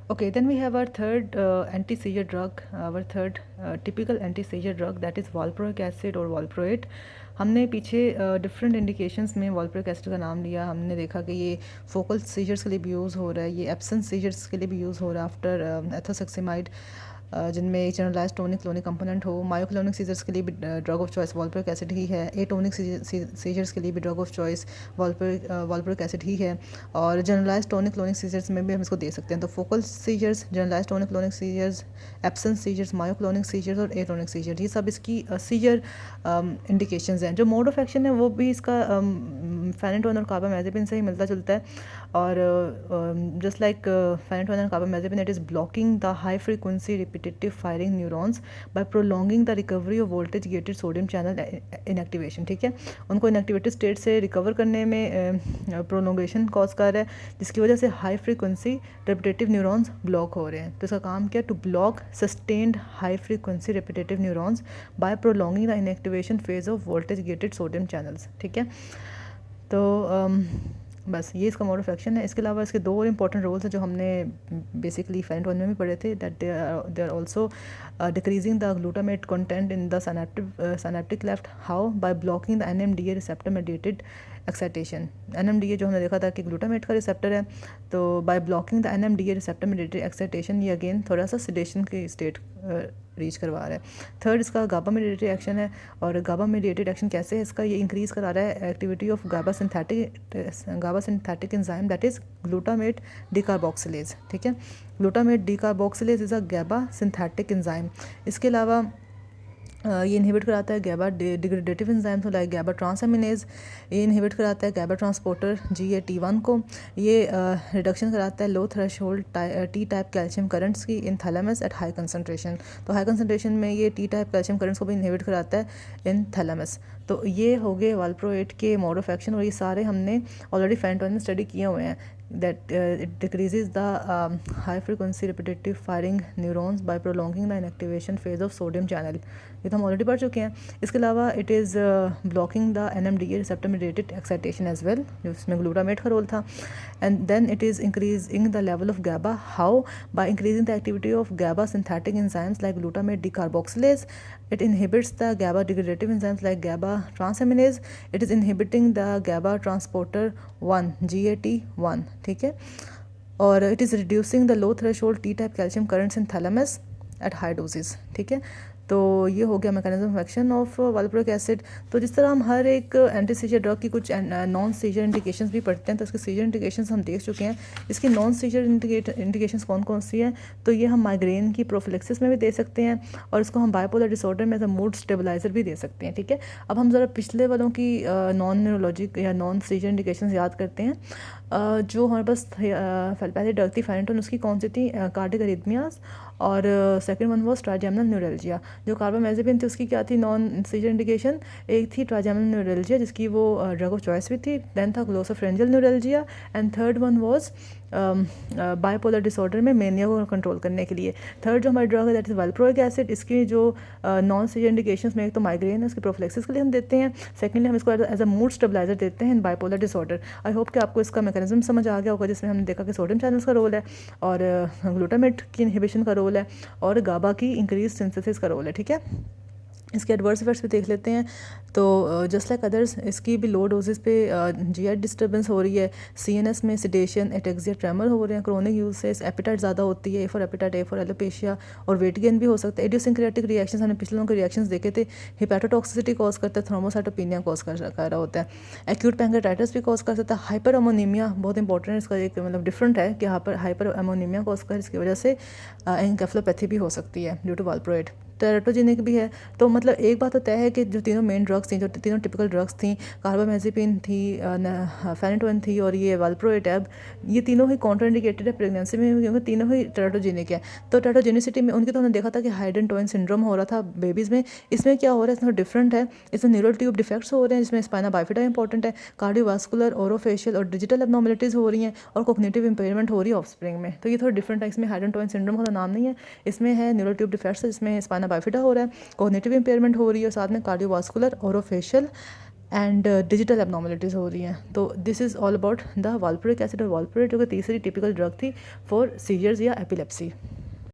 Okay, then we have our third anti-seizure drug, our third typical anti-seizure drug, that is valproic acid or valproate. हमने पीछे different indications में वॉल्प्रोइक acid का नाम लिया, हमने देखा कि ये फोकल सीजर्स के लिए भी यूज़ हो रहा है, ये एब्सेंट सीजर्स के लिए भी यूज़ हो रहा है आफ्टर एथोसेक्सिमाइड, जिनमें एक जनरलाइज टोनिक क्लोनिक कंपोनेंट हो। मायोक्लोनिक सीजर्स के लिए भी ड्रग ऑफ चॉइस वॉल्प्रोइक एसिड ही है। एटोनिक सीजर्स के लिए भी ड्रग ऑफ चॉइस वॉल्प्रोइक एसिड ही है। और जनरलाइज टोनिक क्लोनिक सीजर्स में भी हम इसको दे सकते हैं। तो focal seizures, generalize tonic clonic seizures, absent seizures, myoclonic seizures और एटोनिक सीजर, ये सब इसकी सीजर इंडिकेशंस हैं। जो मोड ऑफ एक्शन है वो भी इसका फेनेटोन और कार्बामेज़ेपिन से ही मिलता जुलता है। और just like phenytoin and carbamazepine, it is blocking the high frequency repetitive firing neurons by prolonging the recovery of voltage gated sodium channel inactivation. ठीक है, उनको इनएक्टिवेटेड स्टेट से रिकवर करने में प्रोलोंगेशन कॉज कर रहा है, जिसकी वजह से high frequency repetitive neurons block हो रहे हैं। तो इसका काम क्या, to block sustained high frequency repetitive neurons by prolonging the inactivation phase of voltage gated sodium channels. ठीक है, तो बस ये इसका मोड ऑफ एक्शन है। इसके अलावा इसके दो और इंपॉर्टेंट रोल्स हैं जो हमने बेसिकली फेनेटोन में भी पढ़े थे, that they are also decreasing the glutamate content in the synaptic cleft. How, by blocking the NMDA receptor mediated excitation. NMDA जो हमने देखा था कि ग्लूटामेट का रिसेप्टर है, तो bye blocking the NMDA receptor mediated excitation, ये अगेन थोड़ा सा सेडेशन की स्टेट रीच करवा रहा है। थर्ड इसका गाबा मेडिएटेड एक्शन है, और गाबा मेडिएटेड एक्शन कैसे है इसका, ये इंक्रीज़ करा रहा है activity of GABA synthetic enzyme, that is glutamate decarboxylase. ठीक है, glutamate decarboxylase is a GABA synthetic enzyme. इसके अलावा ये इनहिबिट कराता है GABA degradative enzymes like GABA transaminase. ये इनहिबिट कराता है गैबा ट्रांसपोर्टर GAT1 को। ये रिडक्शन कराता है low threshold T type calcium currents की in thalamus at high concentration. तो हाई कंसनट्रेशन में ये T टाइप कैल्शियम करंट्स को भी इनहिबिट कराता है इन थैलेमस। तो ये हो गए वाल्प्रोएट के मोड ऑफ एक्शन, और ये सारे हमने ऑलरेडी फेनेटोन में स्टडी किए हुए हैं। that it decreases the high frequency repetitive firing neurons by prolonging the inactivation phase of sodium channel, ये तो हम ऑलरेडी पढ़ चुके हैं। इसके अलावा it is blocking the NMDA receptor mediated excitation as well, जिसमें ग्लूटामेट का रोल था। And then it is increasing the level of GABA. How, by increasing the activity of GABA synthetic enzymes like glutamate decarboxylase. It inhibits the GABA degradative enzymes like GABA transaminase. It is inhibiting the GABA transporter 1 GAT1। ठीक है, और it is reducing the low threshold T type calcium currents in thalamus at high doses। ठीक है, तो ये हो गया mechanism of action of valproic acid. तो जिस तरह हम हर एक एंटी सीजर ड्रग की कुछ नॉन सीजर इंडिकेशंस भी पढ़ते हैं, तो इसके सीजर इंडिकेशंस हम देख चुके हैं। इसकी नॉन सीजर इंडिकेशंस कौन कौन सी हैं, तो ये हम माइग्रेन की प्रोफिलेक्सिस में भी दे सकते हैं, और इसको हम बाइपोलर डिसऑर्डर में एज अ मूड स्टेबलाइजर भी दे सकते हैं। ठीक है, अब हम ज़रा पिछले वालों की नॉन न्यूरोलॉजिक या नॉन सीजर इंडिकेशंस याद करते हैं। जो हमारे पास पहले ड्रग थी फेनेटोन, उसकी कौन सी थी, कार्डिक अरिथमियास, और second one was trigeminal neuralgia. जो कार्बामेज़ेपिन थी उसकी क्या थी नॉन सीजर इंडिकेशन, एक थी ट्राइजेमिनल न्यूरल्जिया जिसकी वो ड्रग ऑफ चॉइस भी थी, देन था glossopharyngeal neuralgia, and third one was bipolar disorder में मेनिया को कंट्रोल करने के लिए। थर्ड जो हमारी ड्रग है दैट इज़ वाल्प्रोइक एसिड। इसकी जो नॉन सीजर इंडिकेशंस में एक तो माइग्रेन है, उसकी प्रोफिलेक्सिस के लिए हम देते हैं। सेकेंडली हम इसको एज अ मूड स्टेबलाइजर देते हैं इन बाइपोलर डिसऑर्डर। आई होप कि आपको इसका मैकेनिज्म समझ आ गया होगा, जिसमें हमने देखा कि सोडियम चैनल्स का रोल है, और ग्लूटामेट की इनहिबिशन का रोल है, और गाबा की इंक्रीज सिंथेसिस का रोल है। ठीक है, इसके एडवर्स इफेक्ट्स भी देख लेते हैं। तो जस्ट लाइक अदर्स, इसकी भी लो डोजेस पे GI डिस्टर्बेंस हो रही है, CNS में सिडेशन, एटेक्सिया, ट्रेमर हो रहे हैं। क्रोनिक यूज से एपिटाइट ज़्यादा होती है, A for appetite, A for alopecia, और वेट गेन भी हो सकता है। इडियोसिंक्रेटिक रिएक्शंस, हमने पिछले लोगों के रिएक्शंस देखे थे, हिपैटोटॉक्सिसिटी कॉज करता है, थ्रोम्बोसाइटोपिनिया कॉज कर रहा होता है, एक्यूट पैंक्रेटाइटिस भी कॉज कर सकता है, हाइपर अमोनीमिया बहुत इंपॉर्टेंट है, इसका एक मतलब डिफरेंट है कि हाइपर अमोनीमिया कॉज कर, इसकी वजह से एंकेफेलोपैथी भी हो सकती है ड्यू टू वाल्प्रोइट। टेराटोजेनिक भी है। तो मतलब एक बात तो तय है कि जो तीनों मेन ड्रग्स थी, जो तीनों टिपिकल ड्रग्स थी, कार्बामेज़ेपिन थी, फेनेटोन थी, और ये वाल्प्रोइट, अब ये तीनों ही कॉन्ट्राइंडिकेटेड है प्रेगनेंसी में, क्योंकि तीनों ही टेराटोजेनिक है। तो टेराटोजेनिसिटी में उनकी तो हमने देखा था कि हाइडन टोइन सिंड्रोम हो रहा था बेबीज़ में। इसमें क्या हो रहा है, इसमें डिफरेंट है, इसमें न्यूरल ट्यूब डिफेक्ट्स हो रहे हैं, जिसमें स्पाइना बाइफिडा इंपॉर्टेंट है, कार्डियोवास्कुलर, ओरोफेशियल और डिजिटल एबनॉर्मलिटीज़ हो रही हैं, और कोग्निटिव इंपेयरमेंट हो रही है ऑफस्प्रिंग में। तो ये थोड़ा डिफरेंट है, इसमें हाइडन टोइन सिंड्रोम का नाम नहीं है, इसमें है न्यूरल ट्यूब डिफेक्ट्स, जिसमें स्पाइना बाइफिडा हो रहा है, कॉग्निटिव इंपेयरमेंट हो रही है, और साथ में cardiovascular, orofacial and digital abnormalities हो रही हैं। तो this is all about the valproic acid और वाल्प्रोएट, जो कि तीसरी टिपिकल ड्रग थी फॉर सीजर्स या एपिलेप्सी।